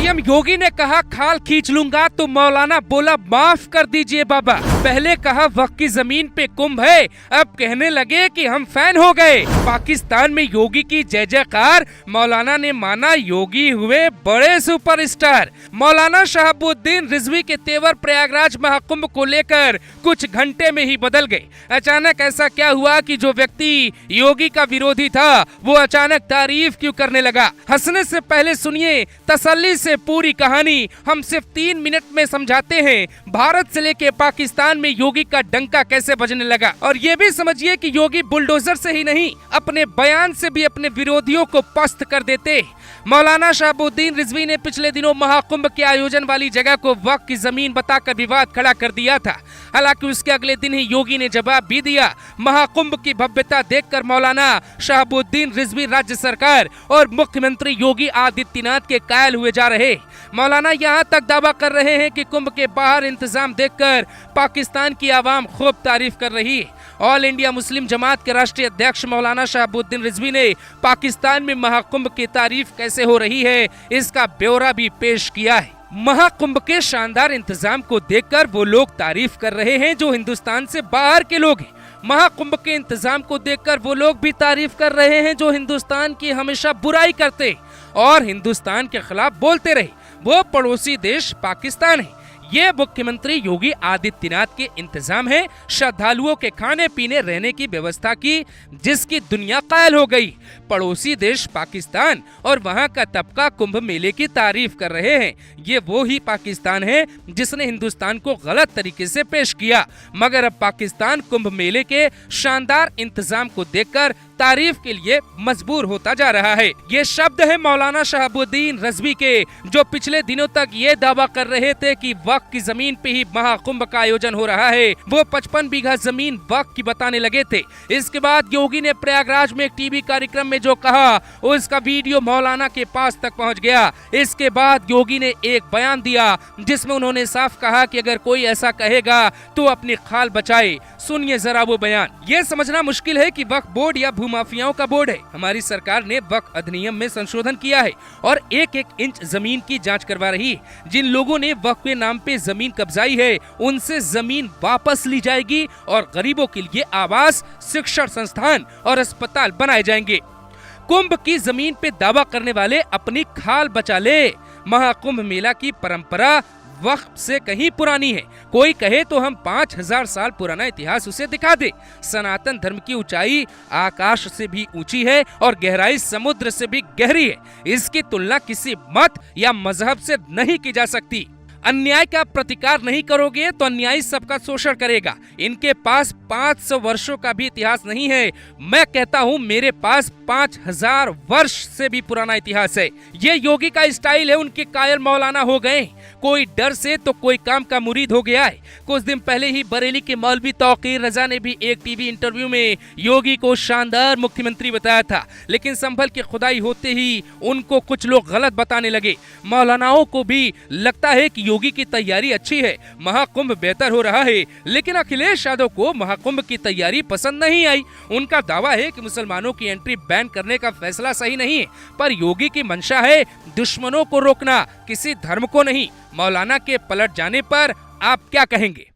CM योगी ने कहा खाल खींच लूंगा तो मौलाना बोला माफ कर दीजिए बाबा। पहले कहा वक्त की जमीन पे कुंभ है, अब कहने लगे कि हम फैन हो गए। पाकिस्तान में योगी की जय जयकार, मौलाना ने माना योगी हुए बड़े सुपरस्टार। मौलाना शहाबुद्दीन रिजवी के तेवर प्रयागराज महाकुंभ को लेकर कुछ घंटे में ही बदल गए। अचानक ऐसा क्या हुआ कि जो व्यक्ति योगी का विरोधी था वो अचानक तारीफ क्यों करने लगा? हंसने से पहले सुनिए तसल्ली से पूरी कहानी। हम सिर्फ 3 मिनट में समझाते हैं भारत से लेके पाकिस्तान में योगी का डंका कैसे बजने लगा। और ये भी समझिए कि योगी बुलडोजर से ही नहीं, अपने बयान से भी अपने विरोधियों को पस्त कर देते। मौलाना शहाबुद्दीन रिजवी ने पिछले दिनों महाकुंभ के आयोजन वाली जगह को वक्फ की जमीन बताकर विवाद खड़ा कर दिया था। हालांकि उसके अगले दिन ही योगी ने जवाब भी दिया। महाकुंभ की भव्यता देखकर मौलाना शहाबुद्दीन रिजवी राज्य सरकार और मुख्यमंत्री योगी आदित्यनाथ के कायल हुए जा रहे। मौलाना यहां तक दावा कर रहे हैं कि कुंभ के बाहर इंतजाम देखकर पाकिस्तान की आवाम खूब तारीफ कर रही है। ऑल इंडिया मुस्लिम जमात के राष्ट्रीय अध्यक्ष मौलाना शहाबुद्दीन रिजवी ने पाकिस्तान में महाकुंभ की तारीफ कैसे हो रही है इसका ब्यौरा भी पेश किया है। महाकुंभ के शानदार इंतजाम को देखकर वो लोग तारीफ कर रहे हैं जो हिंदुस्तान से बाहर के लोग हैं। महाकुंभ के इंतजाम को देखकर वो लोग भी तारीफ कर रहे हैं जो हिंदुस्तान की हमेशा बुराई करते और हिंदुस्तान के खिलाफ बोलते रहे। वो पड़ोसी देश पाकिस्तान है। ये मुख्यमंत्री योगी आदित्यनाथ के इंतजाम है श्रद्धालुओं के खाने पीने रहने की व्यवस्था की, जिसकी दुनिया कायल हो गई। पड़ोसी देश पाकिस्तान और वहां का तबका कुंभ मेले की तारीफ कर रहे हैं। ये वो ही पाकिस्तान है जिसने हिंदुस्तान को गलत तरीके से पेश किया, मगर अब पाकिस्तान कुंभ मेले के शानदार इंतजाम को देखकर तारीफ के लिए मजबूर होता जा रहा है। ये शब्द है मौलाना शहाबुद्दीन रिजवी के, जो पिछले दिनों तक ये दावा कर रहे थे कि वक्फ की जमीन पे ही महाकुंभ का आयोजन हो रहा है। वो 55 बीघा जमीन वक्फ की बताने लगे थे। इसके बाद योगी ने प्रयागराज में एक टीवी कार्यक्रम में जो कहा उसका वीडियो मौलाना के पास तक पहुंच गया। इसके बाद योगी ने एक बयान दिया जिसमें उन्होंने साफ कहा कि अगर कोई ऐसा कहेगा तो अपनी खाल बचाए। सुनिए जरा वो बयान। ये समझना मुश्किल है कि वक्फ बोर्ड या भूमाफियाओं का बोर्ड है। हमारी सरकार ने वक्फ अधिनियम में संशोधन किया है और एक एक इंच जमीन की जांच करवा रही है। जिन लोगों ने वक्फ के नाम पे जमीन कब्जाई है उनसे जमीन वापस ली जाएगी और गरीबों के लिए आवास, शिक्षण संस्थान और अस्पताल बनाए जाएंगे। कुंभ की जमीन पे दावा करने वाले अपनी खाल बचा ले। महाकुंभ मेला की परंपरा वक्त से कहीं पुरानी है। कोई कहे तो हम 5000 साल पुराना इतिहास उसे दिखा दे। सनातन धर्म की ऊंचाई आकाश से भी ऊंची है और गहराई समुद्र से भी गहरी है। इसकी तुलना किसी मत या मजहब से नहीं की जा सकती। अन्याय का प्रतिकार नहीं करोगे तो अन्यायी सबका शोषण करेगा। इनके पास 500 वर्षों का भी इतिहास नहीं है। मैं कहता हूँ मेरे पास 5000 वर्ष से भी पुराना इतिहास है। ये योगी का स्टाइल है। उनके कायल मौलाना हो गए। कोई डर से तो कोई काम का मुरीद हो गया है। कुछ दिन पहले ही बरेली के मौलवी तौकीर रजा ने भी एक टीवी इंटरव्यू में योगी को शानदार मुख्यमंत्री बताया था, लेकिन संभल के खुदाई होते ही उनको कुछ लोग गलत बताने लगे। मौलानाओं को भी लगता है कि योगी की तैयारी अच्छी है, महाकुंभ बेहतर हो रहा है, लेकिन अखिलेश यादव को महाकुंभ की तैयारी पसंद नहीं आई। उनका दावा है कि मुसलमानों की एंट्री बैन करने का फैसला सही नहीं है, पर योगी की मंशा है दुश्मनों को रोकना, किसी धर्म को नहीं। मौलाना के पलट जाने पर आप क्या कहेंगे?